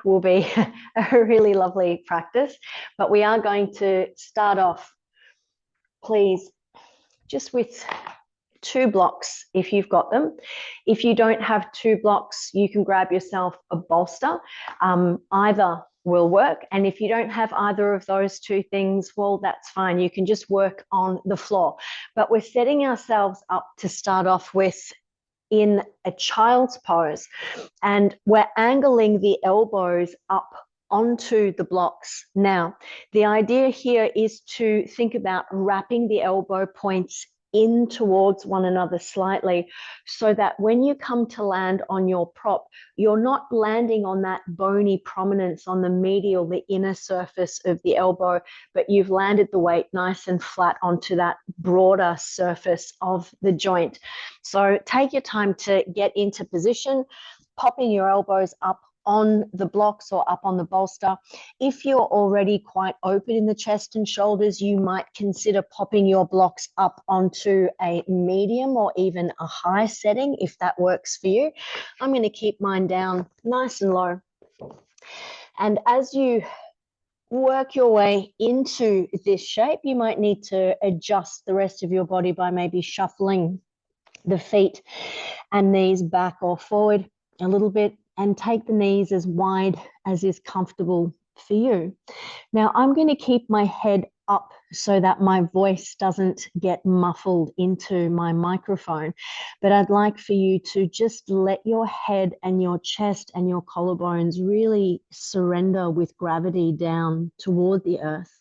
will be a really lovely practice. But we are going to start off, please, just with 2 blocks if you've got them. If you don't have 2 blocks, you can grab yourself a bolster. Either will work. And if you don't have either of those 2 things, well, that's fine. You can just work on the floor. But we're setting ourselves up to start off with in a child's pose. And we're angling the elbows up onto the blocks. Now, the idea here is to think about wrapping the elbow points in towards one another slightly, so that when you come to land on your prop, you're not landing on that bony prominence on the medial, the inner surface of the elbow, but you've landed the weight nice and flat onto that broader surface of the joint. So take your time to get into position, popping your elbows up on the blocks or up on the bolster. If you're already quite open in the chest and shoulders, you might consider popping your blocks up onto a medium or even a high setting if that works for you. I'm going to keep mine down nice and low. And as you work your way into this shape, you might need to adjust the rest of your body by maybe shuffling the feet and knees back or forward a little bit, and take the knees as wide as is comfortable for you. Now, I'm going to keep my head up so that my voice doesn't get muffled into my microphone, but I'd like for you to just let your head and your chest and your collarbones really surrender with gravity down toward the earth,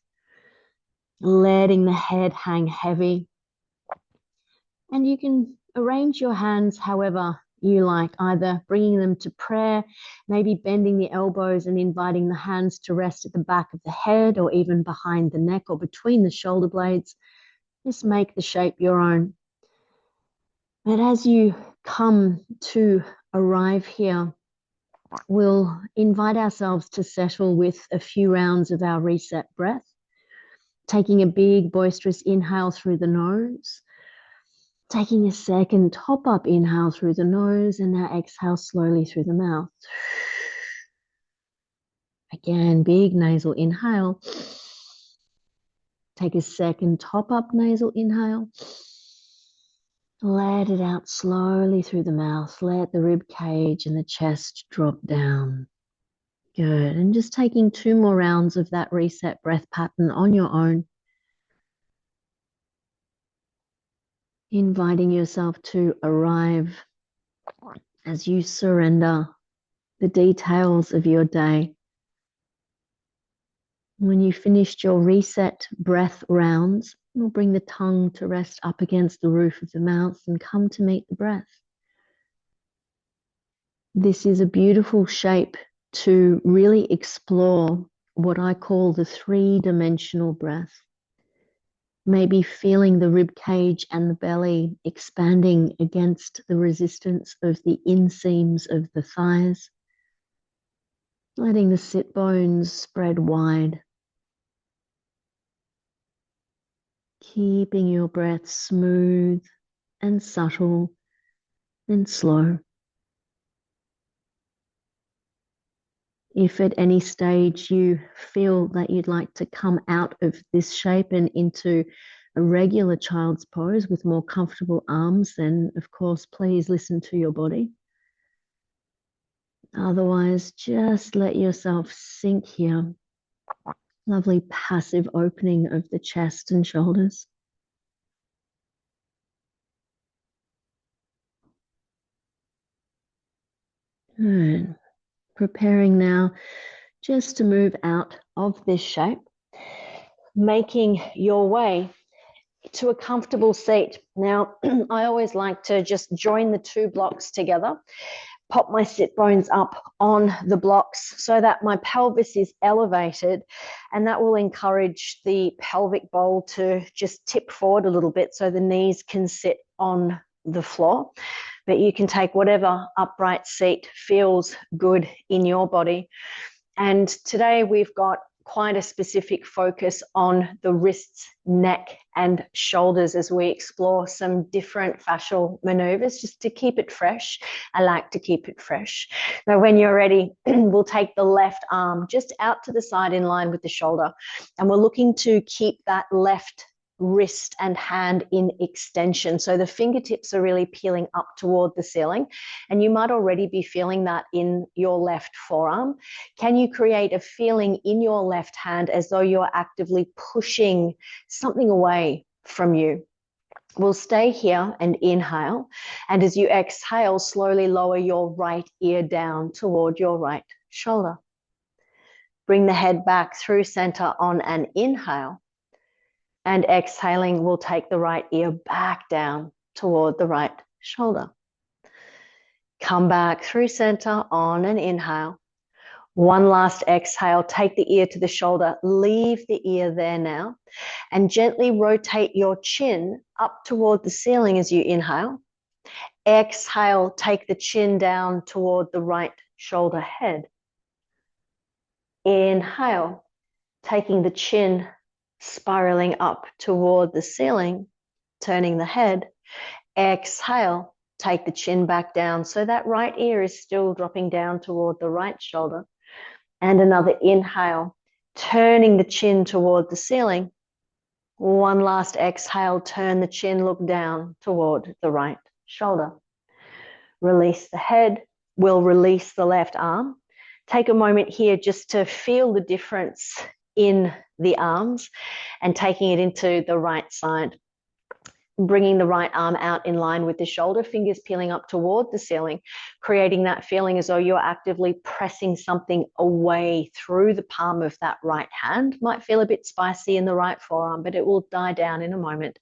letting the head hang heavy. And you can arrange your hands however you like, either bringing them to prayer, maybe bending the elbows and inviting the hands to rest at the back of the head or even behind the neck or between the shoulder blades. Just make the shape your own. But as you come to arrive here, we'll invite ourselves to settle with a few rounds of our reset breath, taking a big boisterous inhale through the nose, taking a second top-up inhale through the nose, and now exhale slowly through the mouth. Again, big nasal inhale. Take a second top-up nasal inhale. Let it out slowly through the mouth. Let the rib cage and the chest drop down. Good. And just taking 2 more rounds of that reset breath pattern on your own. Inviting yourself to arrive as you surrender the details of your day. When you finished your reset breath rounds, you'll bring the tongue to rest up against the roof of the mouth and come to meet the breath. This is a beautiful shape to really explore what I call the 3-dimensional breath. Maybe feeling the rib cage and the belly expanding against the resistance of the inseams of the thighs. Letting the sit bones spread wide. Keeping your breath smooth and subtle and slow. If at any stage you feel that you'd like to come out of this shape and into a regular child's pose with more comfortable arms, then of course, please listen to your body. Otherwise, just let yourself sink here. Lovely passive opening of the chest and shoulders. Good. Preparing now just to move out of this shape, making your way to a comfortable seat. Now, I always like to just join the 2 blocks together, pop my sit bones up on the blocks so that my pelvis is elevated, and that will encourage the pelvic bowl to just tip forward a little bit so the knees can sit on the floor. But you can take whatever upright seat feels good in your body. And today we've got quite a specific focus on the wrists, neck, and shoulders as we explore some different fascial maneuvers just to keep it fresh. I like to keep it fresh. Now, when you're ready, we'll take the left arm just out to the side in line with the shoulder, and we're looking to keep that left wrist and hand in extension. So the fingertips are really peeling up toward the ceiling, and you might already be feeling that in your left forearm. Can you create a feeling in your left hand as though you're actively pushing something away from you? We'll stay here and inhale, and as you exhale, slowly lower your right ear down toward your right shoulder. Bring the head back through center on an inhale. And exhaling, we'll take the right ear back down toward the right shoulder. Come back through center on an inhale. One last exhale, take the ear to the shoulder, leave the ear there now, and gently rotate your chin up toward the ceiling as you inhale. Exhale, take the chin down toward the right shoulder head. Inhale, taking the chin spiraling up toward the ceiling, turning the head. Exhale, take the chin back down so that right ear is still dropping down toward the right shoulder. And another inhale, turning the chin toward the ceiling. One last exhale, turn the chin, look down toward the right shoulder. Release the head. We'll release the left arm. Take a moment here just to feel the difference in the arms and taking it into the right side. Bringing the right arm out in line with the shoulder, fingers peeling up toward the ceiling, creating that feeling as though you're actively pressing something away through the palm of that right hand. Might feel a bit spicy in the right forearm, but it will die down in a moment.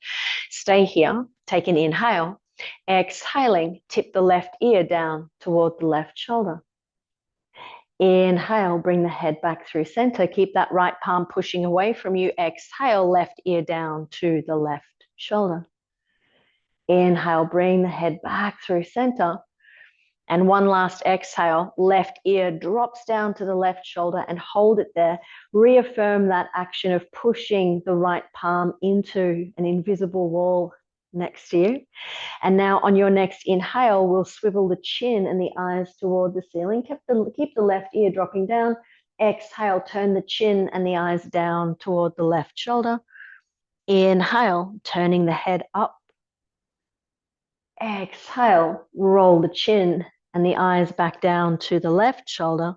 Stay here, take an inhale. Exhaling, tip the left ear down toward the left shoulder. Inhale, bring the head back through center. Keep that right palm pushing away from you. Exhale, left ear down to the left shoulder. Inhale, bring the head back through center. And one last exhale, left ear drops down to the left shoulder and hold it there. Reaffirm that action of pushing the right palm into an invisible wall next to you. And now on your next inhale, we'll swivel the chin and the eyes toward the ceiling. Keep the left ear dropping down. Exhale, turn the chin and the eyes down toward the left shoulder. Inhale, turning the head up. Exhale, roll the chin and the eyes back down to the left shoulder.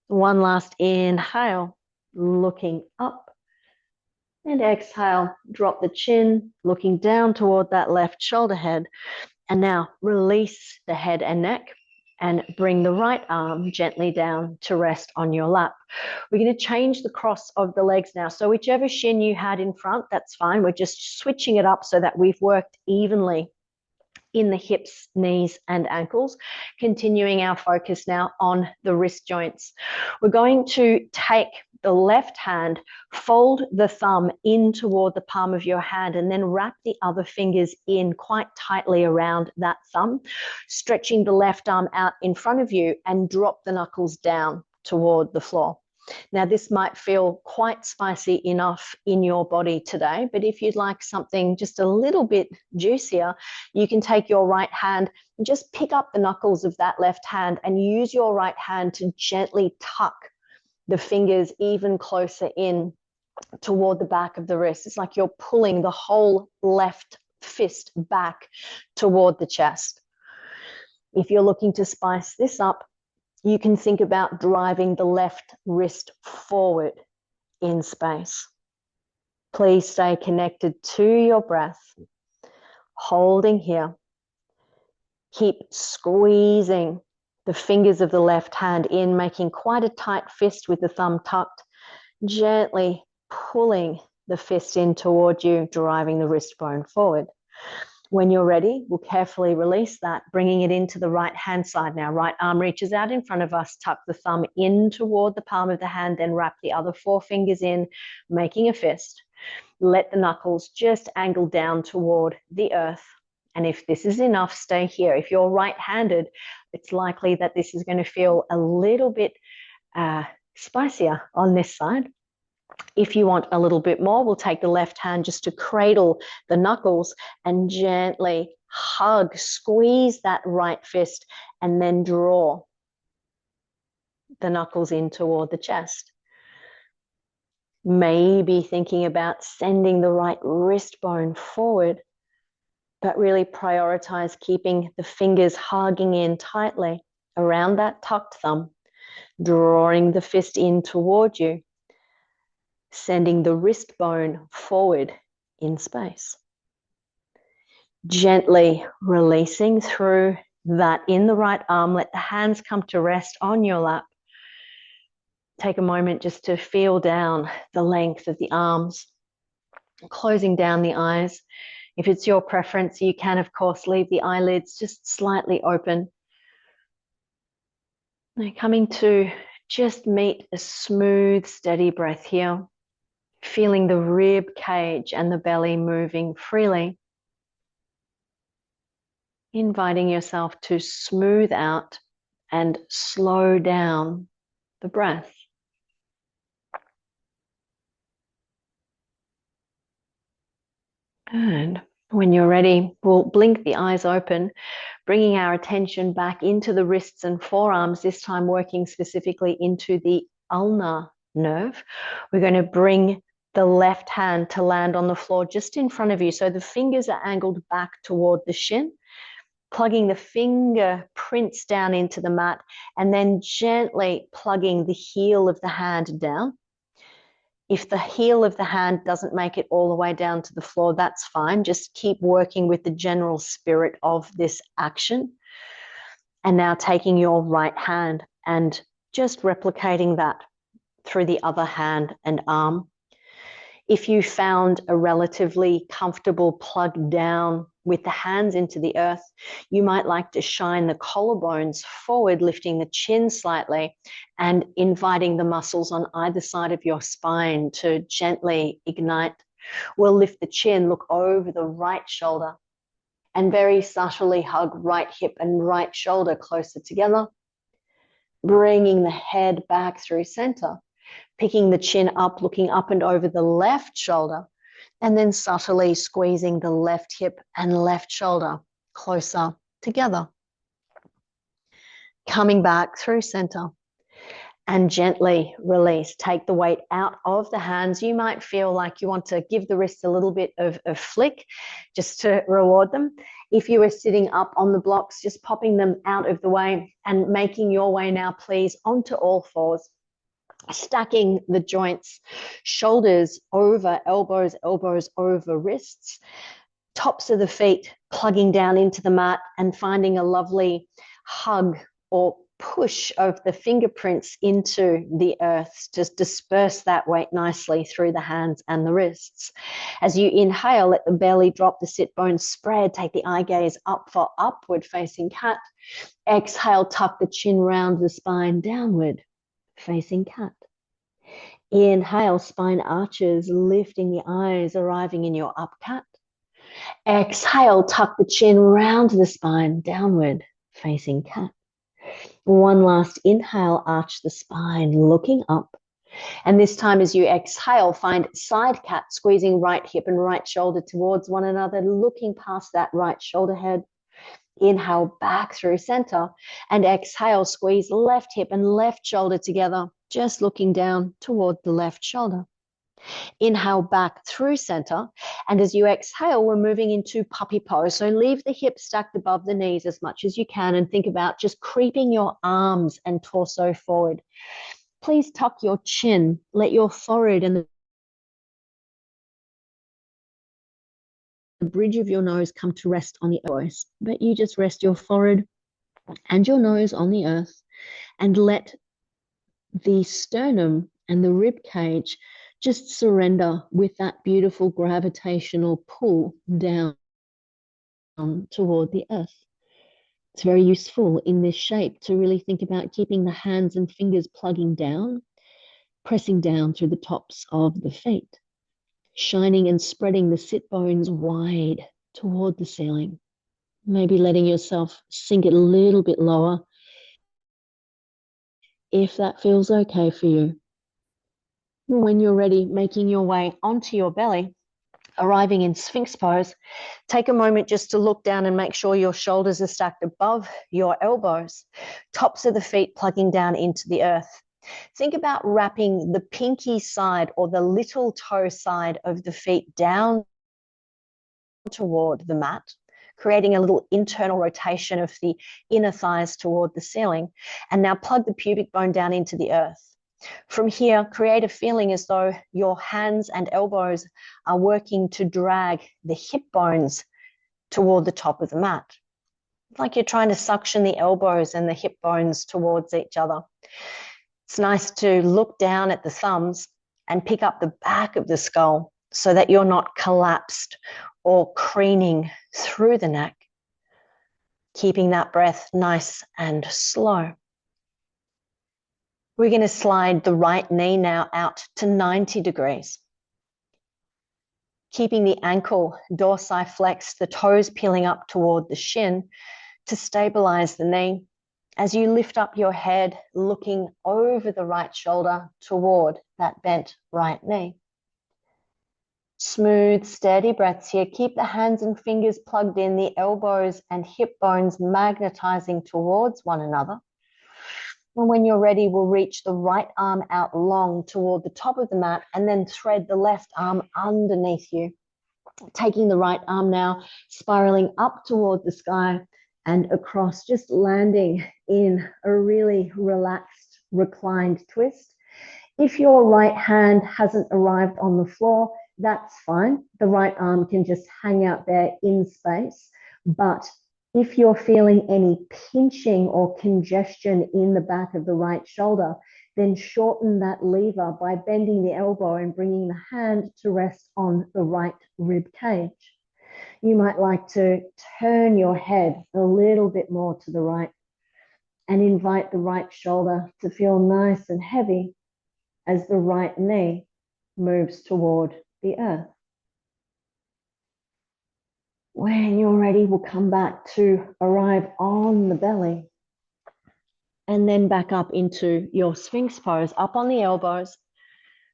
One last inhale, looking up. And exhale, drop the chin, looking down toward that left shoulder head. And now release the head and neck and bring the right arm gently down to rest on your lap. We're going to change the cross of the legs now. So whichever shin you had in front, that's fine. We're just switching it up so that we've worked evenly in the hips, knees, and ankles. Continuing our focus now on the wrist joints. We're going to take the left hand, fold the thumb in toward the palm of your hand, and then wrap the other fingers in quite tightly around that thumb, stretching the left arm out in front of you and drop the knuckles down toward the floor. Now, this might feel quite spicy enough in your body today, but if you'd like something just a little bit juicier, you can take your right hand and just pick up the knuckles of that left hand and use your right hand to gently tuck the fingers even closer in toward the back of the wrist. It's like you're pulling the whole left fist back toward the chest. If you're looking to spice this up, you can think about driving the left wrist forward in space. Please stay connected to your breath, holding here. Keep squeezing the fingers of the left hand in, making quite a tight fist with the thumb tucked, gently pulling the fist in toward you, driving the wrist bone forward. When you're ready, we'll carefully release that, bringing it into the right hand side now. Right arm reaches out in front of us, tuck the thumb in toward the palm of the hand, then wrap the other four fingers in, making a fist. Let the knuckles just angle down toward the earth. And if this is enough, stay here. If you're right-handed, it's likely that this is going to feel a little bit spicier on this side. If you want a little bit more, we'll take the left hand just to cradle the knuckles and gently hug, squeeze that right fist, and then draw the knuckles in toward the chest. Maybe thinking about sending the right wrist bone forward, but really prioritize keeping the fingers hugging in tightly around that tucked thumb, drawing the fist in toward you, sending the wrist bone forward in space. Gently releasing through that in the right arm. Let the hands come to rest on your lap. Take a moment just to feel down the length of the arms, closing down the eyes. If it's your preference, you can, of course, leave the eyelids just slightly open. Now coming to just meet a smooth, steady breath here, feeling the rib cage and the belly moving freely. Inviting yourself to smooth out and slow down the breath. And when you're ready, we'll blink the eyes open, bringing our attention back into the wrists and forearms, this time working specifically into the ulnar nerve. We're going to bring the left hand to land on the floor just in front of you. So the fingers are angled back toward the shin, plugging the fingerprints down into the mat, and then gently plugging the heel of the hand down. If the heel of the hand doesn't make it all the way down to the floor, that's fine. Just keep working with the general spirit of this action. And now taking your right hand and just replicating that through the other hand and arm. If you found a relatively comfortable plug down with the hands into the earth, you might like to shine the collarbones forward, lifting the chin slightly and inviting the muscles on either side of your spine to gently ignite. We'll lift the chin, look over the right shoulder, and very subtly hug right hip and right shoulder closer together, bringing the head back through center. Picking the chin up, looking up and over the left shoulder, and then subtly squeezing the left hip and left shoulder closer together. Coming back through center and gently release. Take the weight out of the hands. You might feel like you want to give the wrists a little bit of a flick just to reward them. If you are sitting up on the blocks, just popping them out of the way and making your way now, please, onto all fours. Stacking the joints, shoulders over elbows, elbows over wrists, tops of the feet plugging down into the mat and finding a lovely hug or push of the fingerprints into the earth to disperse that weight nicely through the hands and the wrists. As you inhale, let the belly drop, the sit bones spread, take the eye gaze up for upward facing cat. Exhale, tuck the chin round the spine, downward facing cat. Inhale, spine arches, lifting the eyes, arriving in your up cat. Exhale, tuck the chin round the spine, downward facing cat. One last inhale, arch the spine, looking up. And this time as you exhale, find side cat, squeezing right hip and right shoulder towards one another, looking past that right shoulder head. Inhale back through center and exhale, squeeze left hip and left shoulder together, just looking down toward the left shoulder. Inhale back through center. And as you exhale, we're moving into puppy pose. So leave the hips stacked above the knees as much as you can and think about just creeping your arms and torso forward. Please tuck your chin, let your forehead and the bridge of your nose come to rest on the earth, but you just rest your forehead and your nose on the earth and let the sternum and the rib cage just surrender with that beautiful gravitational pull down toward the earth. It's very useful in this shape to really think about keeping the hands and fingers plugging down, pressing down through the tops of the feet, shining and spreading the sit bones wide toward the ceiling. Maybe letting yourself sink it a little bit lower if that feels okay for you. When you're ready, making your way onto your belly, arriving in Sphinx pose, take a moment just to look down and make sure your shoulders are stacked above your elbows, tops of the feet plugging down into the earth. Think about wrapping the pinky side or the little toe side of the feet down toward the mat, creating a little internal rotation of the inner thighs toward the ceiling. And now plug the pubic bone down into the earth. From here, create a feeling as though your hands and elbows are working to drag the hip bones toward the top of the mat. Like you're trying to suction the elbows and the hip bones towards each other. It's nice to look down at the thumbs and pick up the back of the skull so that you're not collapsed or craning through the neck. Keeping that breath nice and slow. We're going to slide the right knee now out to 90 degrees. Keeping the ankle dorsiflexed, the toes peeling up toward the shin to stabilize the knee. As you lift up your head, looking over the right shoulder toward that bent right knee. Smooth, steady breaths here. Keep the hands and fingers plugged in, the elbows and hip bones magnetizing towards one another. And when you're ready, we'll reach the right arm out long toward the top of the mat and then thread the left arm underneath you. Taking the right arm now, spiraling up toward the sky and across, just landing in a really relaxed, reclined twist. If your right hand hasn't arrived on the floor, that's fine. The right arm can just hang out there in space. But if you're feeling any pinching or congestion in the back of the right shoulder, then shorten that lever by bending the elbow and bringing the hand to rest on the right rib cage. You might like to turn your head a little bit more to the right and invite the right shoulder to feel nice and heavy as the right knee moves toward the earth. When you're ready, we'll come back to arrive on the belly and then back up into your Sphinx pose, up on the elbows.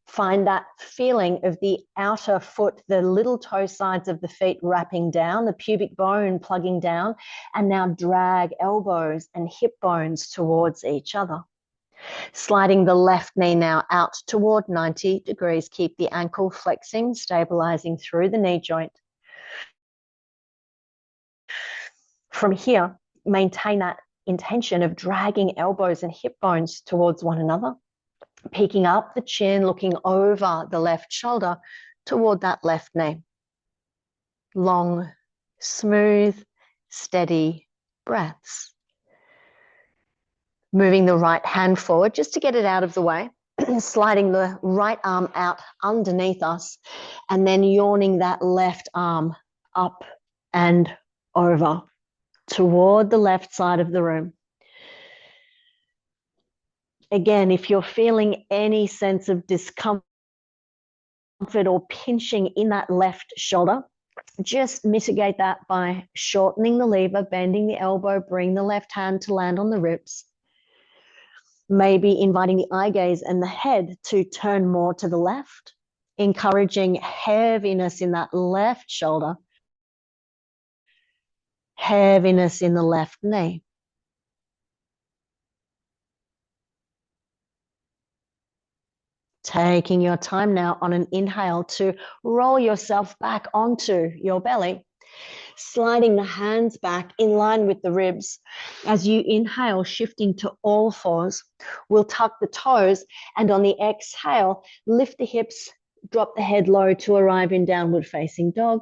Find that feeling of the outer foot, the little toe sides of the feet wrapping down, the pubic bone plugging down, and now drag elbows and hip bones towards each other. Sliding the left knee now out toward 90 degrees. Keep the ankle flexing, stabilizing through the knee joint. From here, maintain that intention of dragging elbows and hip bones towards one another. Peeking up the chin, looking over the left shoulder toward that left knee. Long, smooth, steady breaths. Moving the right hand forward just to get it out of the way. Sliding the right arm out underneath us and then yawning that left arm up and over toward the left side of the room. Again, if you're feeling any sense of discomfort or pinching in that left shoulder, just mitigate that by shortening the lever, bending the elbow, bring the left hand to land on the ribs. Maybe inviting the eye gaze and the head to turn more to the left, encouraging heaviness in that left shoulder, heaviness in the left knee. Taking your time now on an inhale to roll yourself back onto your belly, sliding the hands back in line with the ribs. As you inhale, shifting to all fours, we'll tuck the toes and on the exhale, lift the hips, drop the head low to arrive in downward facing dog.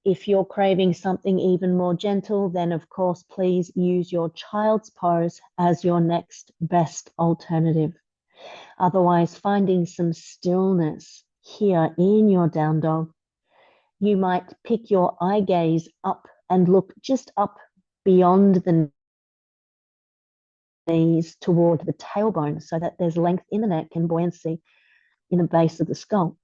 If you're craving something even more gentle, then of course, please use your child's pose as your next best alternative. Otherwise, finding some stillness here in your down dog, you might pick your eye gaze up and look just up beyond the knees toward the tailbone so that there's length in the neck and buoyancy in the base of the skull.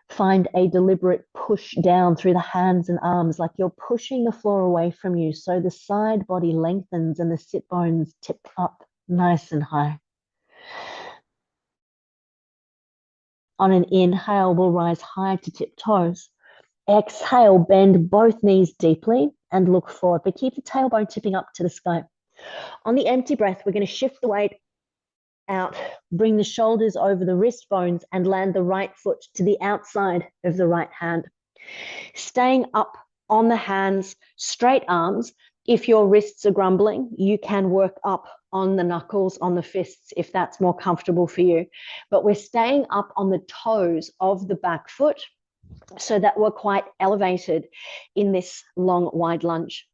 Find a deliberate push down through the hands and arms like you're pushing the floor away from you so the side body lengthens and the sit bones tip up nice and high. On an inhale, we'll rise high to tip toes. Exhale, bend both knees deeply and look forward, but keep the tailbone tipping up to the sky. On the empty breath, we're going to shift the weight out, bring the shoulders over the wrist bones and land the right foot to the outside of the right hand. Staying up on the hands, straight arms. If your wrists are grumbling, you can work up on the knuckles, on the fists, if that's more comfortable for you. But we're staying up on the toes of the back foot so that we're quite elevated in this long, wide lunge.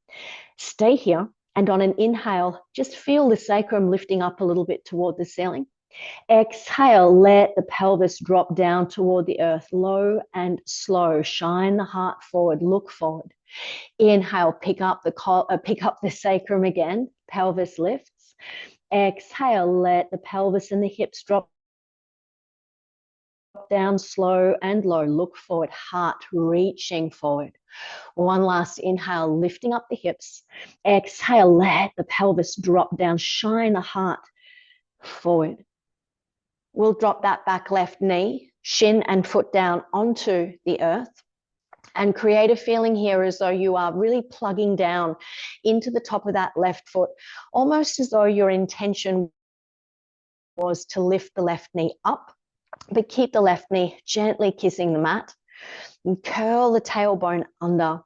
Stay here, and on an inhale, just feel the sacrum lifting up a little bit toward the ceiling. Exhale, let the pelvis drop down toward the earth, low and slow. Shine the heart forward, look forward. Inhale, pick up the sacrum again, pelvis lifts. Exhale, let the pelvis and the hips drop down, slow and low. Look forward, heart reaching forward. One last inhale, lifting up the hips. Exhale, let the pelvis drop down, shine the heart forward. We'll drop that back left knee, shin and foot down onto the earth, and create a feeling here as though you are really plugging down into the top of that left foot, almost as though your intention was to lift the left knee up, but keep the left knee gently kissing the mat, and curl the tailbone under.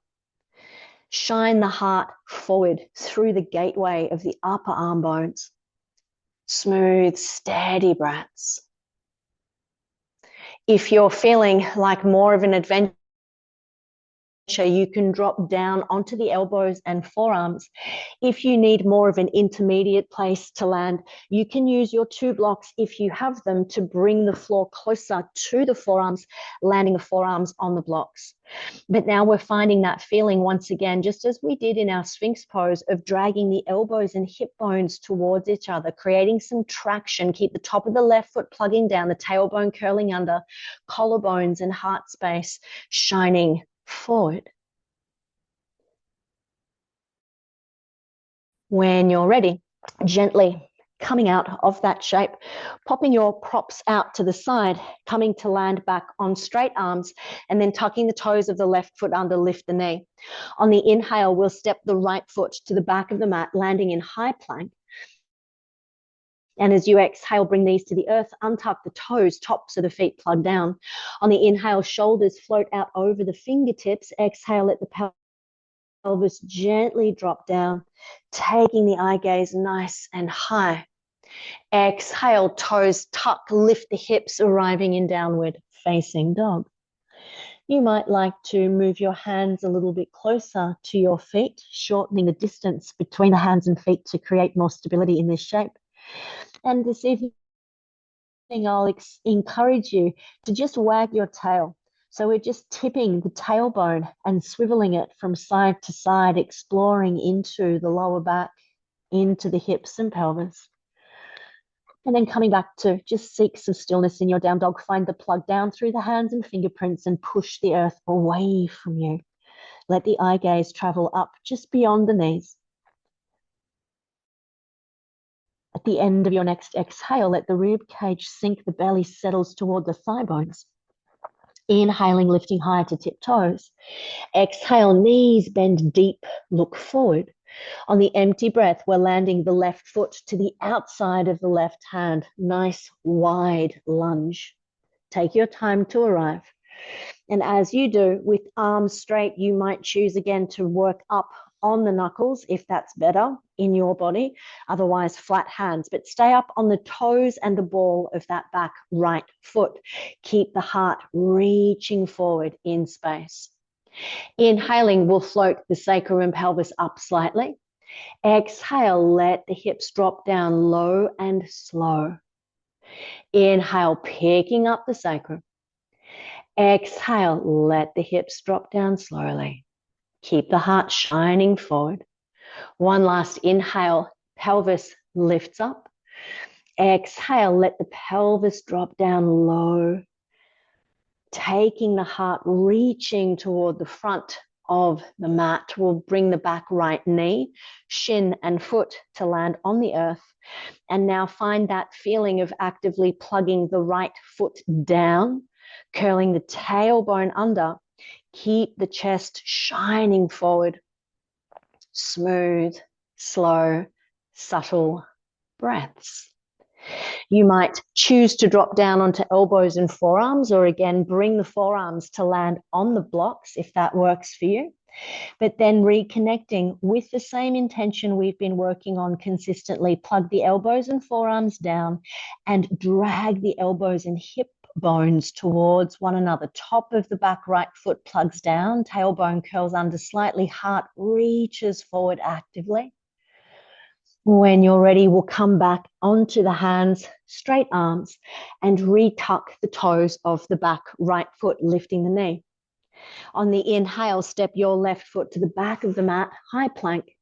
Shine the heart forward through the gateway of the upper arm bones. Smooth, steady breaths. If you're feeling like more of an adventure, you can drop down onto the elbows and forearms. If you need more of an intermediate place to land, you can use your 2 blocks, if you have them, to bring the floor closer to the forearms, landing the forearms on the blocks. But now we're finding that feeling once again, just as we did in our Sphinx pose, of dragging the elbows and hip bones towards each other, creating some traction. Keep the top of the left foot plugging down, the tailbone curling under, collarbones and heart space shining forward. When you're ready, gently coming out of that shape, popping your props out to the side, coming to land back on straight arms, and then tucking the toes of the left foot under, lift the knee. On the inhale, we'll step the right foot to the back of the mat, landing in high plank. And as you exhale, bring these to the earth, untuck the toes, tops of the feet plug down. On the inhale, shoulders float out over the fingertips. Exhale, let the pelvis gently drop down, taking the eye gaze nice and high. Exhale, toes tuck, lift the hips, arriving in downward facing dog. You might like to move your hands a little bit closer to your feet, shortening the distance between the hands and feet to create more stability in this shape. And this evening, I'll encourage you to just wag your tail. So we're just tipping the tailbone and swiveling it from side to side, exploring into the lower back, into the hips and pelvis. And then coming back to just seek some stillness in your down dog. Find the plug down through the hands and fingerprints and push the earth away from you. Let the eye gaze travel up just beyond the knees. At the end of your next exhale, let the rib cage sink, the belly settles toward the thigh bones. Inhaling, lifting high to tip toes. Exhale, knees bend deep, look forward. On the empty breath, we're landing the left foot to the outside of the left hand. Nice, wide lunge. Take your time to arrive. And as you do, with arms straight, you might choose again to work up on the knuckles, if that's better in your body. Otherwise, flat hands. But stay up on the toes and the ball of that back right foot. Keep the heart reaching forward in space. Inhaling, we'll float the sacrum and pelvis up slightly. Exhale, let the hips drop down low and slow. Inhale, picking up the sacrum. Exhale, let the hips drop down slowly. Keep the heart shining forward. One last inhale, pelvis lifts up. Exhale, let the pelvis drop down low. Taking the heart, reaching toward the front of the mat. We'll bring the back right knee, shin and foot to land on the earth. And now find that feeling of actively plugging the right foot down Curling the tailbone under, keep the chest shining forward. Smooth, slow, subtle breaths. You might choose to drop down onto elbows and forearms, or again, bring the forearms to land on the blocks if that works for you. But then reconnecting with the same intention we've been working on consistently. Plug the elbows and forearms down and drag the elbows and hip bones towards one another. Top of the back right foot plugs down, tailbone curls under slightly, heart reaches forward actively. When you're ready, we'll come back onto the hands, straight arms, and re-tuck the toes of the back right foot, lifting the knee. On the inhale, step your left foot to the back of the mat, high plank.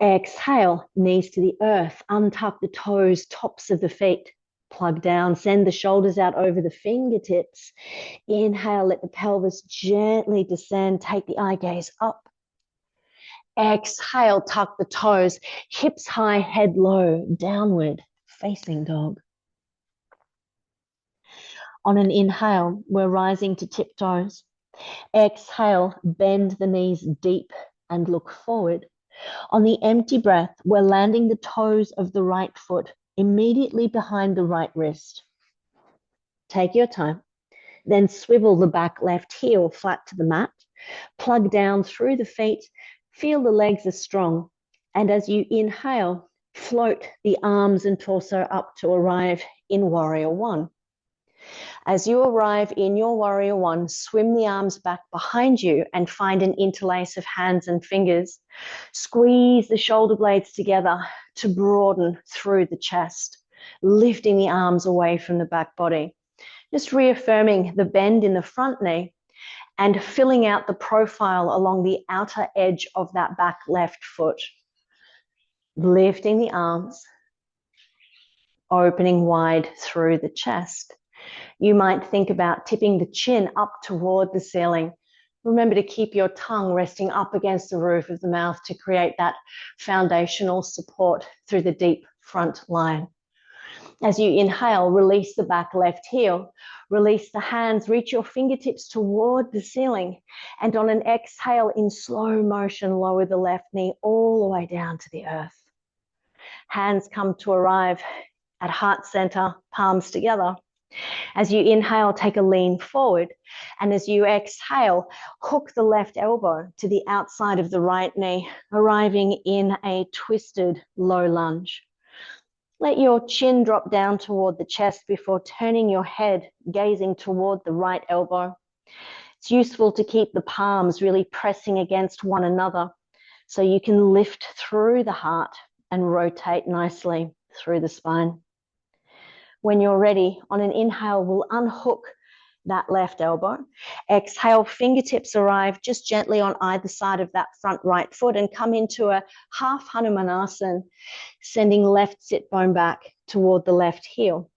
Exhale, knees to the earth, untuck the toes, tops of the feet, plug down, send the shoulders out over the fingertips. Inhale, let the pelvis gently descend, take the eye gaze up. Exhale, tuck the toes, hips high, head low, downward facing dog. On an inhale, we're rising to tiptoes. Exhale, bend the knees deep and look forward. On the empty breath, we're landing the toes of the right foot immediately behind the right wrist. Take your time. Then swivel the back left heel flat to the mat. Plug down through the feet. Feel the legs are strong. And as you inhale, float the arms and torso up to arrive in Warrior One. As you arrive in your Warrior One, swim the arms back behind you and find an interlace of hands and fingers. Squeeze the shoulder blades together to broaden through the chest, lifting the arms away from the back body. Just reaffirming the bend in the front knee and filling out the profile along the outer edge of that back left foot. Lifting the arms, opening wide through the chest. You might think about tipping the chin up toward the ceiling. Remember to keep your tongue resting up against the roof of the mouth to create that foundational support through the deep front line. As you inhale, release the back left heel. Release the hands, reach your fingertips toward the ceiling. And on an exhale, in slow motion, lower the left knee all the way down to the earth. Hands come to arrive at heart center, palms together. As you inhale, take a lean forward. And as you exhale, hook the left elbow to the outside of the right knee, arriving in a twisted low lunge. Let your chin drop down toward the chest before turning your head, gazing toward the right elbow. It's useful to keep the palms really pressing against one another so you can lift through the heart and rotate nicely through the spine. When you're ready, on an inhale, we'll unhook that left elbow. Exhale, fingertips arrive just gently on either side of that front right foot and come into a half Hanumanasana, sending left sit bone back toward the left heel.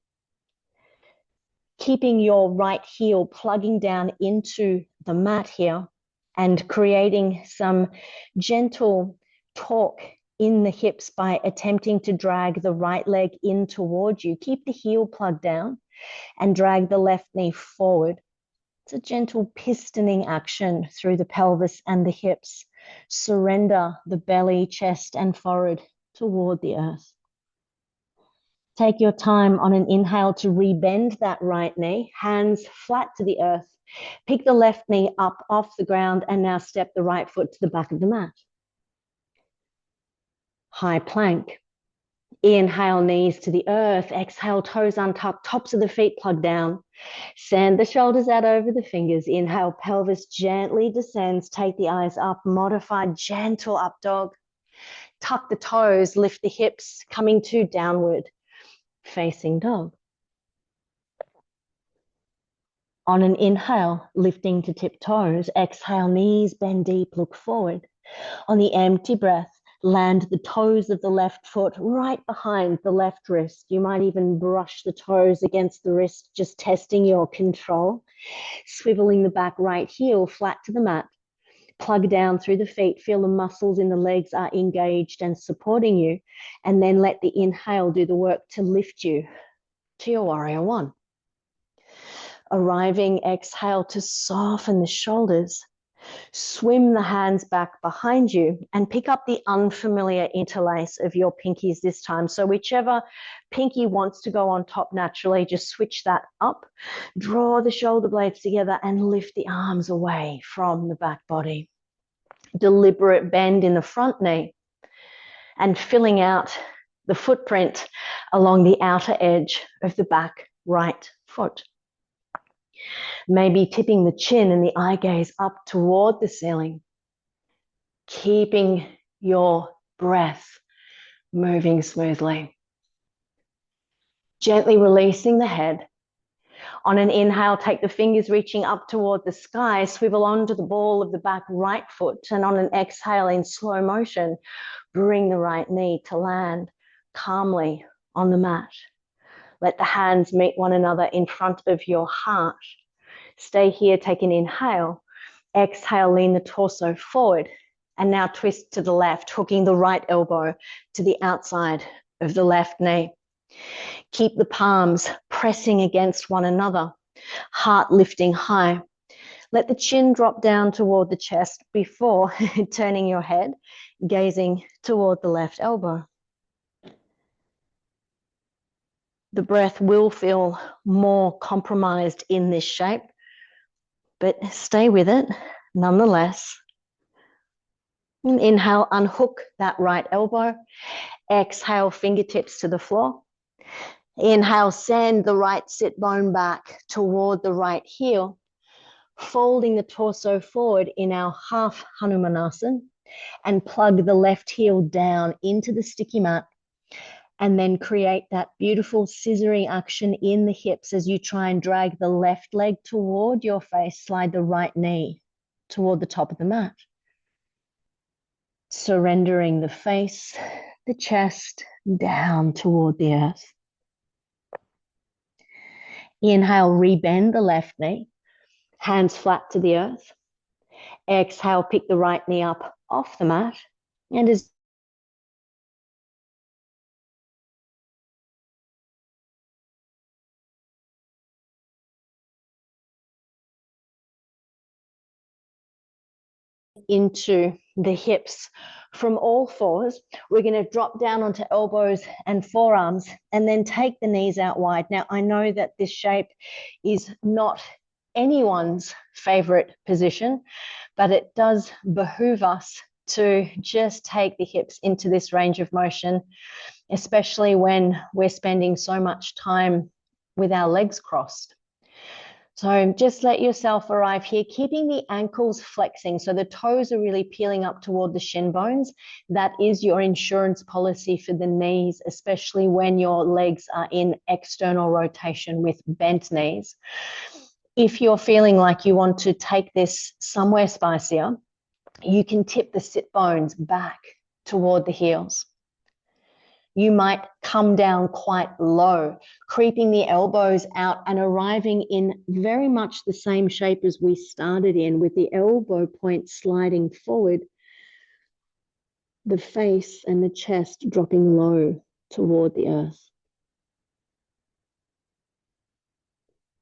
Keeping your right heel plugging down into the mat here and creating some gentle torque in the hips by attempting to drag the right leg in towards you. Keep the heel plugged down and drag the left knee forward. It's a gentle pistoning action through the pelvis and the hips. Surrender the belly, chest, and forehead toward the earth. Take your time on an inhale to rebend that right knee, hands flat to the earth. Pick the left knee up off the ground and now step the right foot to the back of the mat. High plank. Inhale, knees to the earth. Exhale, toes untucked, tops of the feet plugged down. Send the shoulders out over the fingers. Inhale, pelvis gently descends. Take the eyes up. Modified gentle up dog. Tuck the toes, lift the hips, coming to downward facing dog. On an inhale, lifting to tiptoes. Exhale, knees bend deep, look forward. On the empty breath, land the toes of the left foot right behind the left wrist. You might even brush the toes against the wrist, just testing your control. Swiveling the back right heel flat to the mat. Plug down through the feet. Feel the muscles in the legs are engaged and supporting you. And then let the inhale do the work to lift you to your Warrior One. Arriving, exhale to soften the shoulders. Swim the hands back behind you and pick up the unfamiliar interlace of your pinkies this time. So whichever pinky wants to go on top naturally, just switch that up. Draw the shoulder blades together and lift the arms away from the back body. Deliberate bend in the front knee and filling out the footprint along the outer edge of the back right foot. Maybe tipping the chin and the eye gaze up toward the ceiling, keeping your breath moving smoothly. Gently releasing the head. On an inhale, take the fingers reaching up toward the sky, swivel onto the ball of the back right foot, and on an exhale in slow motion, bring the right knee to land calmly on the mat. Let the hands meet one another in front of your heart. Stay here, take an inhale. Exhale, lean the torso forward. And now twist to the left, hooking the right elbow to the outside of the left knee. Keep the palms pressing against one another, heart lifting high. Let the chin drop down toward the chest before turning your head, gazing toward the left elbow. The breath will feel more compromised in this shape, but stay with it nonetheless. And inhale, unhook that right elbow. Exhale, fingertips to the floor. Inhale, send the right sit bone back toward the right heel, folding the torso forward in our half Hanumanasana, and plug the left heel down into the sticky mat, and then create that beautiful scissoring action in the hips as you try and drag the left leg toward your face, slide the right knee toward the top of the mat. Surrendering the face, the chest, down toward the earth. Inhale, rebend the left knee, hands flat to the earth. Exhale, pick the right knee up off the mat, and as into the hips from all fours. We're going to drop down onto elbows and forearms and then take the knees out wide. Now, I know that this shape is not anyone's favorite position, but it does behoove us to just take the hips into this range of motion, especially when we're spending so much time with our legs crossed. So just let yourself arrive here, keeping the ankles flexing. So the toes are really peeling up toward the shin bones. That is your insurance policy for the knees, especially when your legs are in external rotation with bent knees. If you're feeling like you want to take this somewhere spicier, you can tip the sit bones back toward the heels. You might come down quite low, creeping the elbows out and arriving in very much the same shape as we started in, with the elbow point sliding forward, the face and the chest dropping low toward the earth.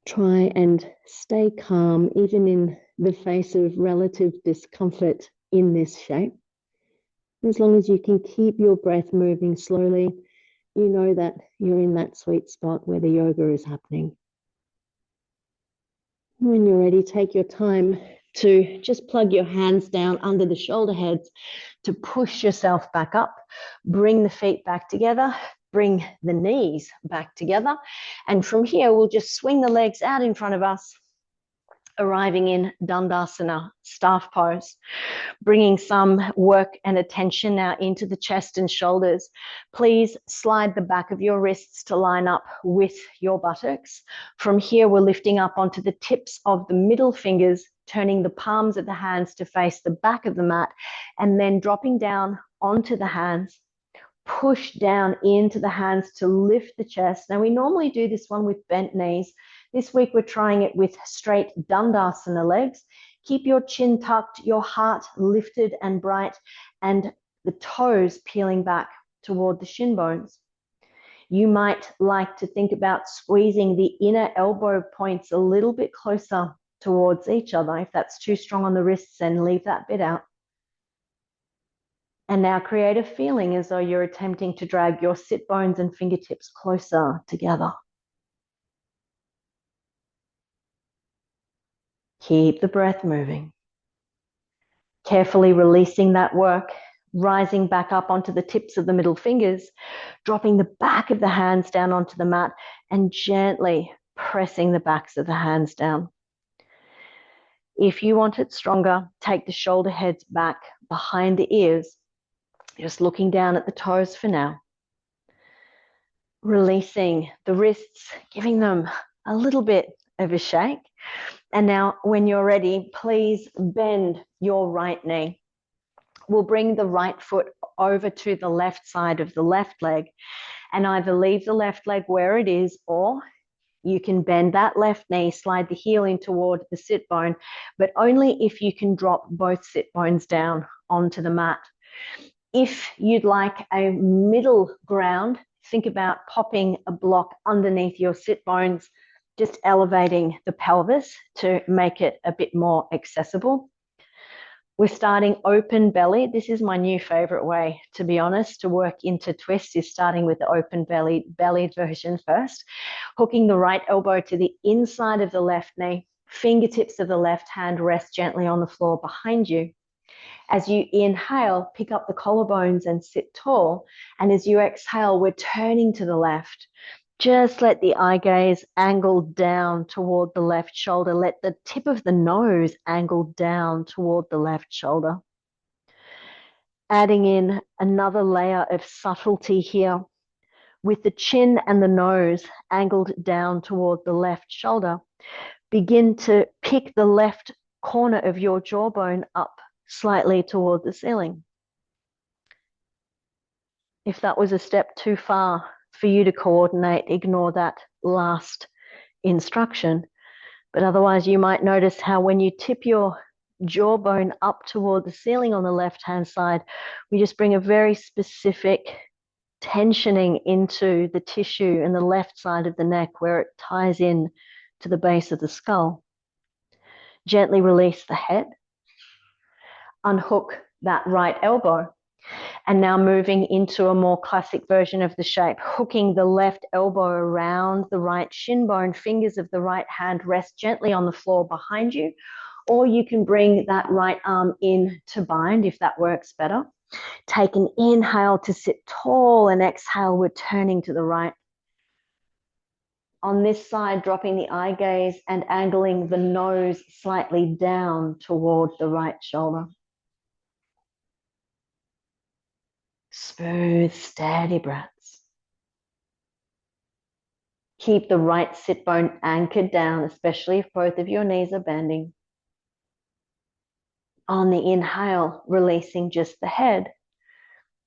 Try and stay calm, even in the face of relative discomfort in this shape. As long as you can keep your breath moving slowly, you know that you're in that sweet spot where the yoga is happening. When you're ready, take your time to just plug your hands down under the shoulder heads to push yourself back up. Bring the feet back together. Bring the knees back together. And from here, we'll just swing the legs out in front of us, arriving in Dandasana, staff pose, bringing some work and attention now into the chest and shoulders. Please slide the back of your wrists to line up with your buttocks. From here, we're lifting up onto the tips of the middle fingers, turning the palms of the hands to face the back of the mat, and then dropping down onto the hands. Push down into the hands to lift the chest. Now, we normally do this one with bent knees. This week, we're trying it with straight Dandasana legs. Keep your chin tucked, your heart lifted and bright, and the toes peeling back toward the shin bones. You might like to think about squeezing the inner elbow points a little bit closer towards each other. If that's too strong on the wrists, then leave that bit out. And now create a feeling as though you're attempting to drag your sit bones and fingertips closer together. Keep the breath moving. Carefully releasing that work, rising back up onto the tips of the middle fingers, dropping the back of the hands down onto the mat and gently pressing the backs of the hands down. If you want it stronger, take the shoulder heads back behind the ears, just looking down at the toes for now. Releasing the wrists, giving them a little bit of a shake. And now when you're ready, please bend your right knee. We'll bring the right foot over to the left side of the left leg and either leave the left leg where it is, or you can bend that left knee, slide the heel in toward the sit bone, but only if you can drop both sit bones down onto the mat. If you'd like a middle ground, think about popping a block underneath your sit bones, just elevating the pelvis to make it a bit more accessible. We're starting open belly. This is my new favorite way, to be honest, to work into twists, is starting with the open bellied version first. Hooking the right elbow to the inside of the left knee. Fingertips of the left hand rest gently on the floor behind you. As you inhale, pick up the collarbones and sit tall. And as you exhale, we're turning to the left. Just let the eye gaze angle down toward the left shoulder. Let the tip of the nose angle down toward the left shoulder. Adding in another layer of subtlety here with the chin and the nose angled down toward the left shoulder. Begin to pick the left corner of your jawbone up slightly toward the ceiling. If that was a step too far for you to coordinate, ignore that last instruction. But otherwise, you might notice how when you tip your jawbone up toward the ceiling on the left-hand side, we just bring a very specific tensioning into the tissue in the left side of the neck where it ties in to the base of the skull. Gently release the head. Unhook that right elbow. And now moving into a more classic version of the shape, hooking the left elbow around the right shin bone, fingers of the right hand rest gently on the floor behind you, or you can bring that right arm in to bind if that works better. Take an inhale to sit tall and exhale, we're turning to the right. On this side, dropping the eye gaze and angling the nose slightly down toward the right shoulder. Smooth, steady breaths. Keep the right sit bone anchored down, especially if both of your knees are bending. On the inhale, releasing just the head.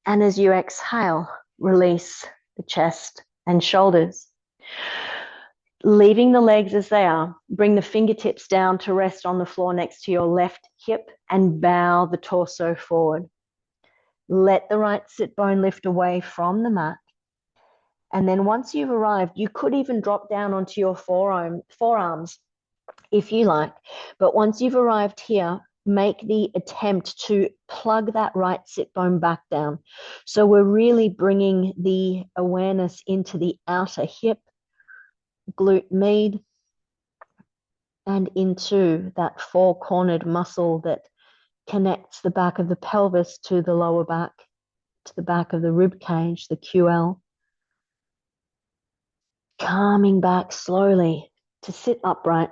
And as you exhale, release the chest and shoulders. Leaving the legs as they are, bring the fingertips down to rest on the floor next to your left hip and bow the torso forward. Let the right sit bone lift away from the mat. And then once you've arrived, you could even drop down onto your forearms if you like. But once you've arrived here, make the attempt to plug that right sit bone back down. So we're really bringing the awareness into the outer hip, glute med, and into that four-cornered muscle that connects the back of the pelvis to the lower back, to the back of the rib cage, the QL. Calming back slowly to sit upright.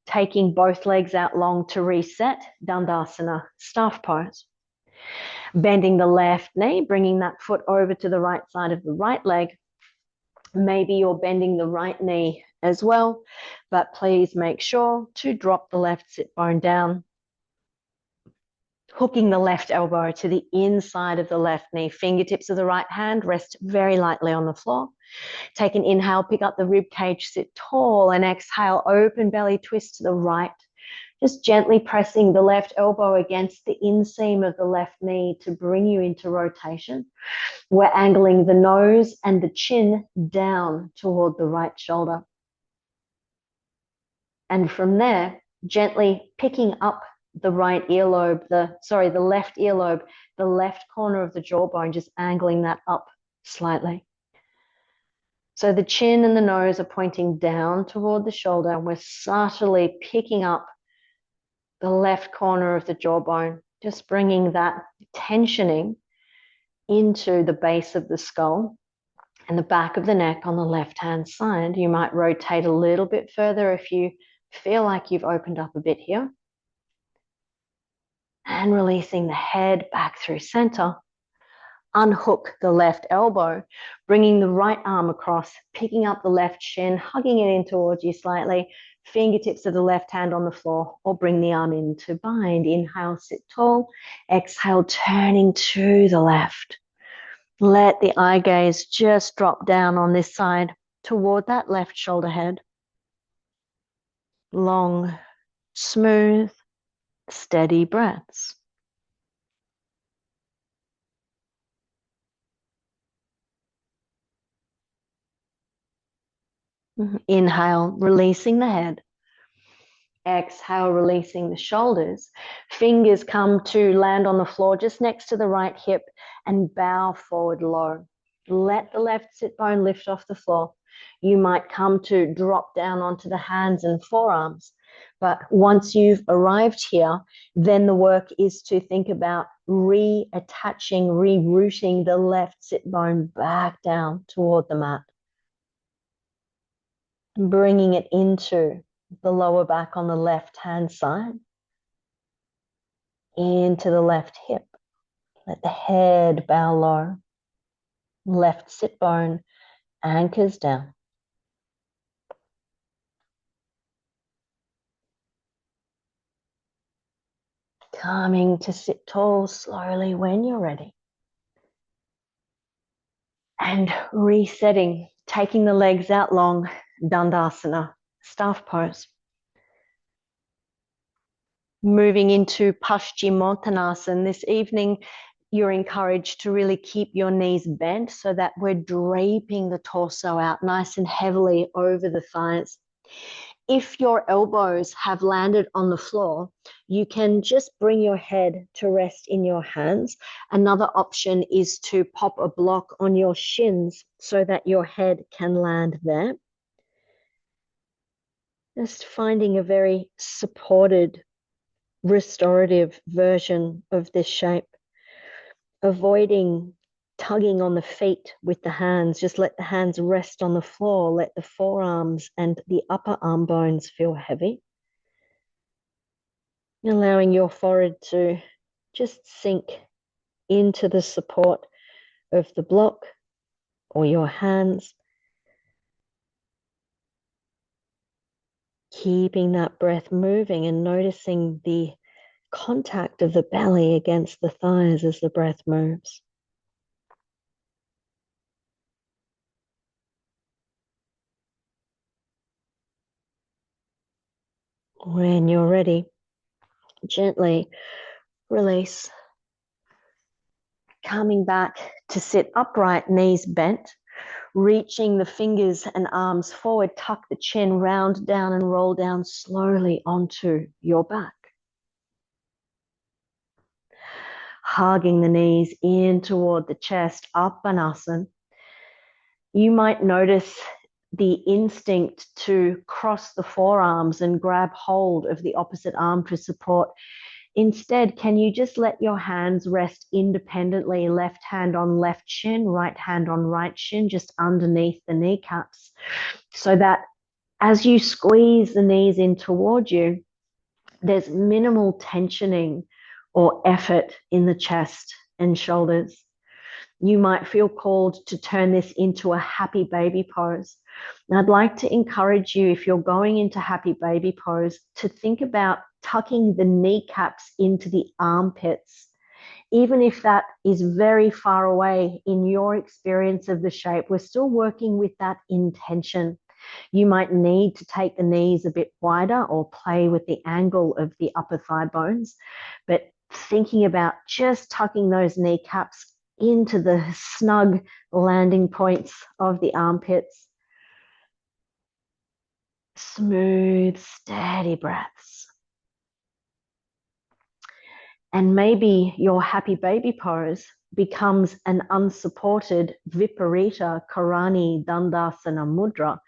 Taking both legs out long to reset, Dandasana, staff pose. Bending the left knee, bringing that foot over to the right side of the right leg. Maybe you're bending the right knee as well, but please make sure to drop the left sit bone down. Hooking the left elbow to the inside of the left knee. Fingertips of the right hand rest very lightly on the floor. Take an inhale, pick up the rib cage, sit tall, and exhale, open belly twist to the right. Just gently pressing the left elbow against the inseam of the left knee to bring you into rotation. We're angling the nose and the chin down toward the right shoulder. And from there, gently picking up the right earlobe, the left earlobe, the left corner of the jawbone, just angling that up slightly. So the chin and the nose are pointing down toward the shoulder, and we're subtly picking up the left corner of the jawbone, just bringing that tensioning into the base of the skull and the back of the neck on the left-hand side. You might rotate a little bit further if you feel like you've opened up a bit here. And releasing the head back through center. Unhook the left elbow, bringing the right arm across, picking up the left shin, hugging it in towards you slightly, fingertips of the left hand on the floor, or bring the arm in to bind. Inhale, sit tall. Exhale, turning to the left. Let the eye gaze just drop down on this side toward that left shoulder head. Long, smooth, steady breaths. Inhale, releasing the head. Exhale, releasing the shoulders. Fingers come to land on the floor just next to the right hip and bow forward low. Let the left sit bone lift off the floor. You might come to drop down onto the hands and forearms. But once you've arrived here, then the work is to think about reattaching, rerouting the left sit bone back down toward the mat. Bringing it into the lower back on the left-hand side, into the left hip. Let the head bow low. Left sit bone anchors down. Coming to sit tall slowly when you're ready. And resetting, taking the legs out long, Dandasana, staff pose. Moving into Paschimottanasana this evening, you're encouraged to really keep your knees bent so that we're draping the torso out nice and heavily over the thighs. If your elbows have landed on the floor, you can just bring your head to rest in your hands. Another option is to pop a block on your shins so that your head can land there. Just finding a very supported, restorative version of this shape. Avoiding tugging on the feet with the hands. Just let the hands rest on the floor. Let the forearms and the upper arm bones feel heavy. Allowing your forehead to just sink into the support of the block or your hands. Keeping that breath moving and noticing the contact of the belly against the thighs as the breath moves. When you're ready, gently release. Coming back to sit upright, knees bent, reaching the fingers and arms forward, tuck the chin, round down and roll down slowly onto your back. Hugging the knees in toward the chest, Uppanasana. You might notice the instinct to cross the forearms and grab hold of the opposite arm for support. Instead, can you just let your hands rest independently, left hand on left shin, right hand on right shin, just underneath the kneecaps, so that as you squeeze the knees in toward you, there's minimal tensioning or effort in the chest and shoulders. You might feel called to turn this into a happy baby pose. And I'd like to encourage you, if you're going into happy baby pose, to think about tucking the kneecaps into the armpits. Even if that is very far away in your experience of the shape, we're still working with that intention. You might need to take the knees a bit wider or play with the angle of the upper thigh bones. But thinking about just tucking those kneecaps into the snug landing points of the armpits. Smooth, steady breaths. And maybe your happy baby pose becomes an unsupported Viparita Karani Dandasana Mudra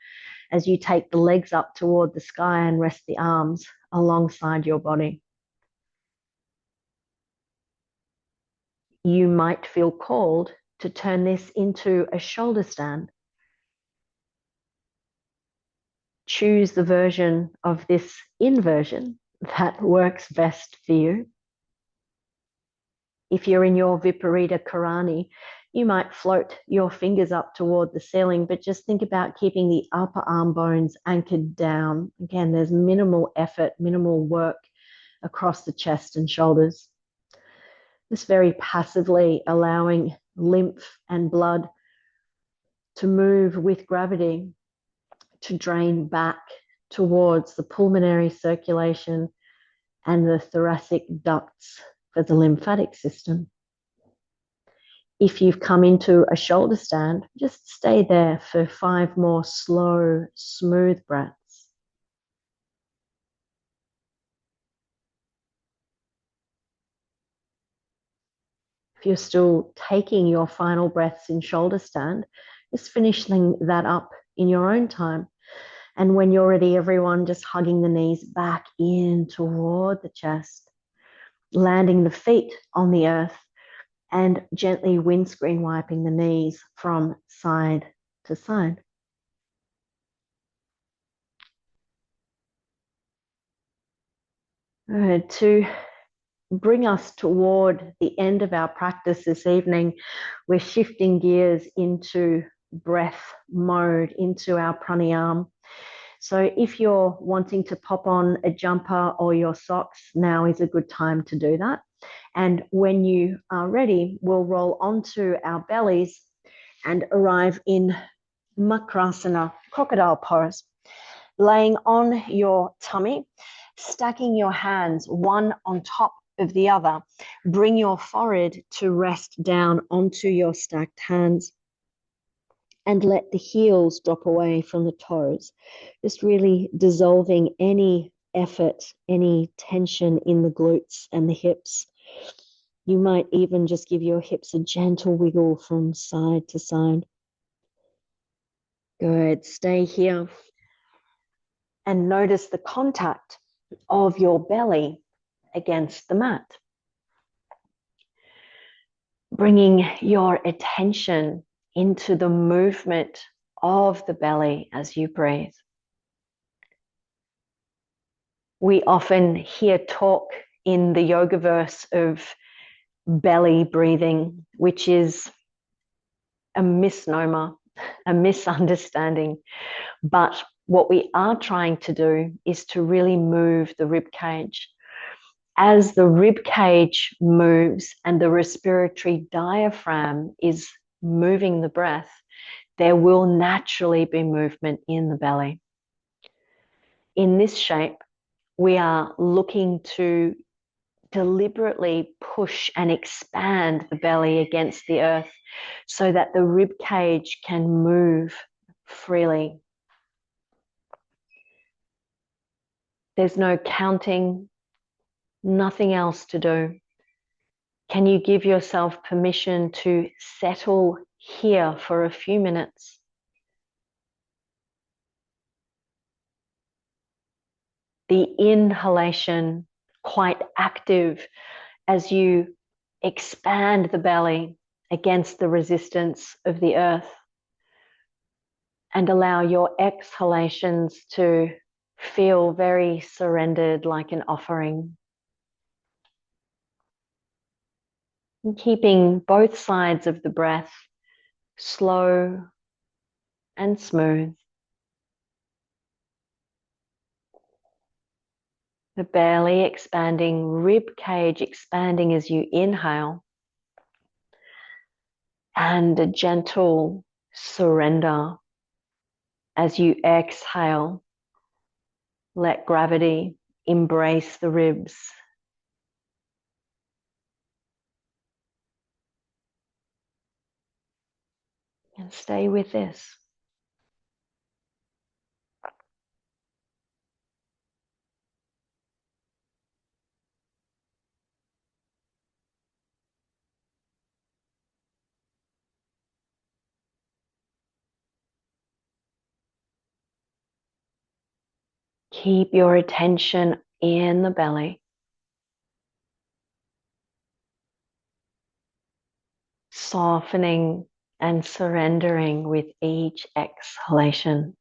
as you take the legs up toward the sky and rest the arms alongside your body. You might feel called to turn this into a shoulder stand. Choose the version of this inversion that works best for you. If you're in your Viparita Karani, you might float your fingers up toward the ceiling, but just think about keeping the upper arm bones anchored down. Again, there's minimal effort, minimal work across the chest and shoulders. Just very passively allowing lymph and blood to move with gravity, to drain back towards the pulmonary circulation and the thoracic ducts for the lymphatic system. If you've come into a shoulder stand, just stay there for 5 more slow, smooth breaths. If you're still taking your final breaths in shoulder stand, just finishing that up in your own time. And when you're ready, everyone just hugging the knees back in toward the chest, landing the feet on the earth and gently windscreen wiping the knees from side to side. To bring us toward the end of our practice this evening, we're shifting gears into breath mode, into our pranayama. So if you're wanting to pop on a jumper or your socks, now is a good time to do that. And when you are ready, we'll roll onto our bellies and arrive in Makrasana, crocodile pose. Laying on your tummy, stacking your hands one on top of the other. Bring your forehead to rest down onto your stacked hands and let the heels drop away from the toes. Just really dissolving any effort, any tension in the glutes and the hips. You might even just give your hips a gentle wiggle from side to side. Good. Stay here. And notice the contact of your belly against the mat. Bringing your attention into the movement of the belly as you breathe. We often hear talk in the yoga verse of belly breathing, which is a misnomer, a misunderstanding. But what we are trying to do is to really move the rib cage. As the rib cage moves and the respiratory diaphragm is moving the breath, there will naturally be movement in the belly. In this shape, we are looking to deliberately push and expand the belly against the earth so that the rib cage can move freely. There's no counting, nothing else to do. Can you give yourself permission to settle here for a few minutes? The inhalation quite active as you expand the belly against the resistance of the earth, and allow your exhalations to feel very surrendered, like an offering. And keeping both sides of the breath slow and smooth. The belly expanding, rib cage expanding as you inhale, and a gentle surrender As you exhale, let gravity embrace the ribs. And stay with this. Keep your attention in the belly, softening and surrendering with each exhalation.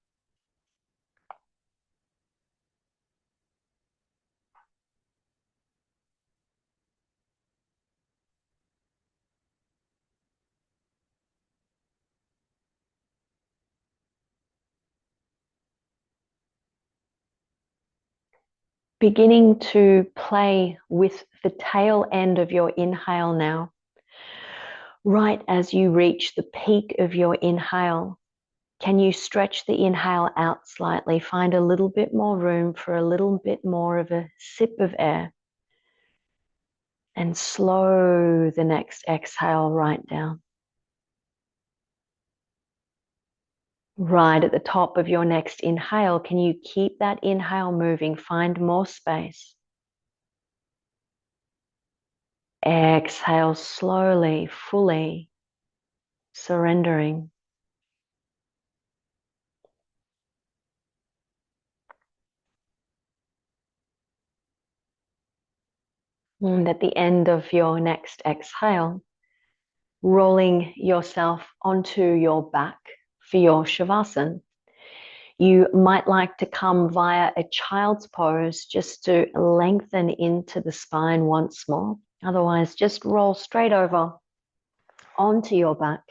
Beginning to play with the tail end of your inhale now. Right as you reach the peak of your inhale, can you stretch the inhale out slightly? Find a little bit more room for a little bit more of a sip of air. And slow the next exhale right down. Right at the top of your next inhale, can you keep that inhale moving? Find more space. Exhale slowly, fully, surrendering. And at the end of your next exhale, rolling yourself onto your back for your Shavasana. You might like to come via a child's pose just to lengthen into the spine once more. Otherwise, just roll straight over onto your back,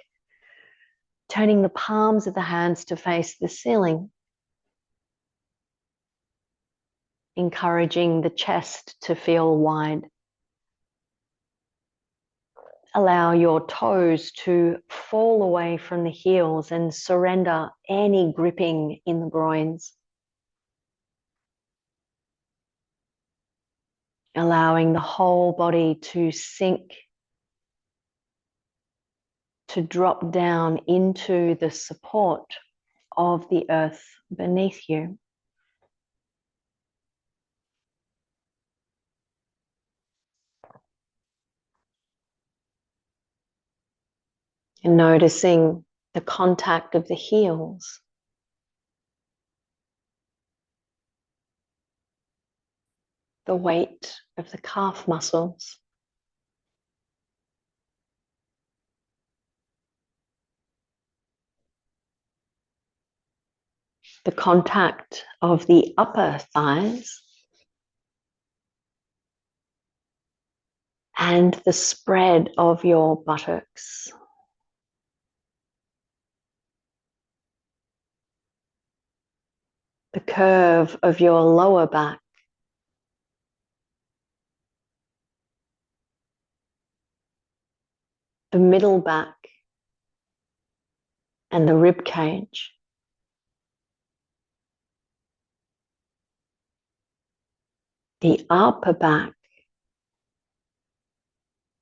turning the palms of the hands to face the ceiling, encouraging the chest to feel wide. Allow your toes to fall away from the heels and surrender any gripping in the groins. Allowing the whole body to sink, to drop down into the support of the earth beneath you. And noticing the contact of the heels, the weight of the calf muscles, the contact of the upper thighs, and the spread of your buttocks. The curve of your lower back, the middle back, and the rib cage. The upper back,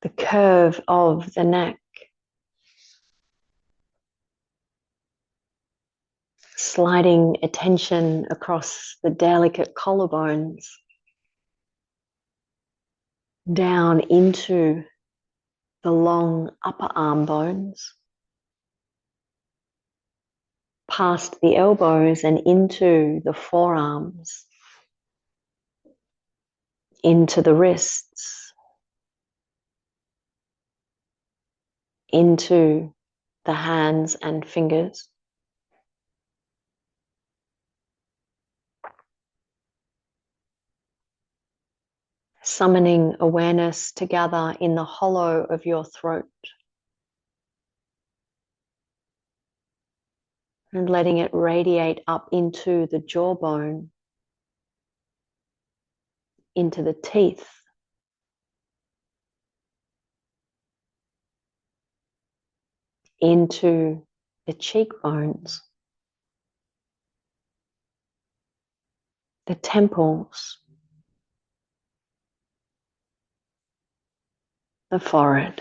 the curve of the neck, sliding attention across the delicate collarbones, down into the long upper arm bones, past the elbows and into the forearms, into the wrists, into the hands and fingers. Summoning awareness to gather in the hollow of your throat and letting it radiate up into the jawbone, into the teeth, into the cheekbones. the temples, the forehead,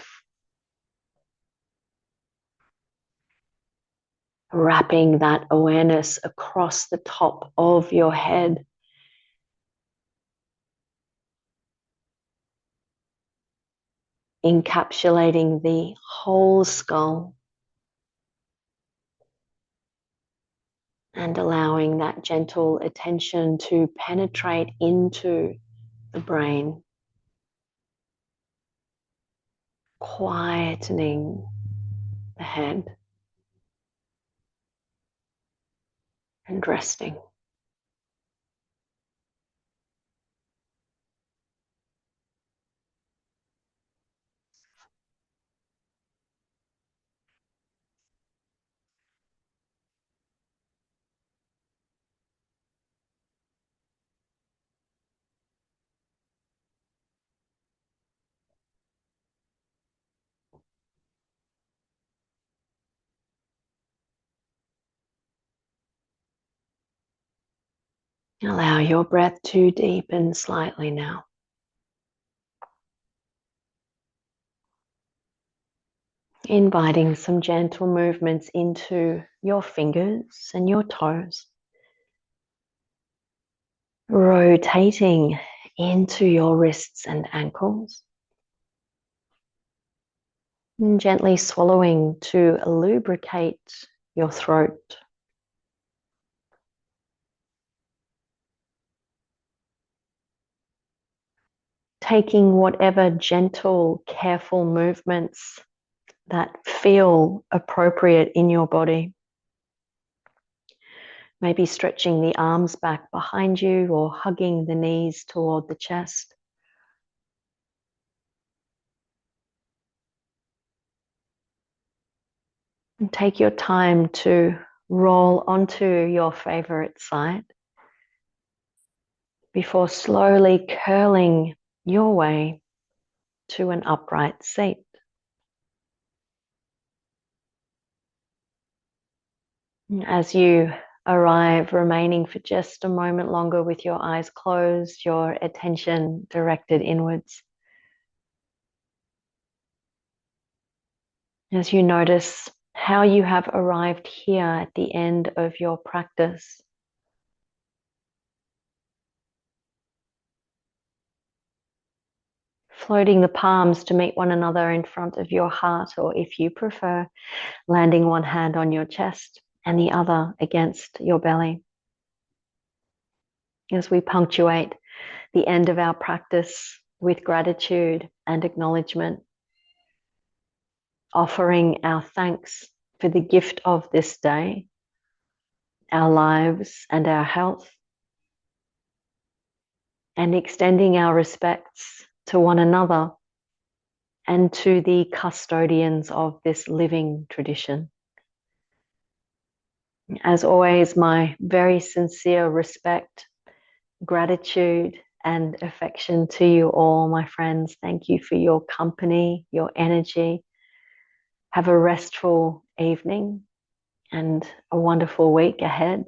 wrapping that awareness across the top of your head, encapsulating the whole skull and allowing that gentle attention to penetrate into the brain, quietening the head and resting. Allow your breath to deepen slightly now. Inviting some gentle movements into your fingers and your toes. Rotating into your wrists and ankles. And gently swallowing to lubricate your throat. Taking whatever gentle, careful movements that feel appropriate in your body. Maybe stretching the arms back behind you or hugging the knees toward the chest. And take your time to roll onto your favorite side before slowly curling your way to an upright seat. As you arrive, remaining for just a moment longer with your eyes closed, your attention directed inwards. As you notice how you have arrived here at the end of your practice. Floating the palms to meet one another in front of your heart, or if you prefer, landing one hand on your chest and the other against your belly. As we punctuate the end of our practice with gratitude and acknowledgement, offering our thanks for the gift of this day, our lives and our health, and extending our respects to one another and to the custodians of this living tradition. As always, my very sincere respect, gratitude, and affection to you all, my friends. Thank you for your company, your energy. Have a restful evening and a wonderful week ahead.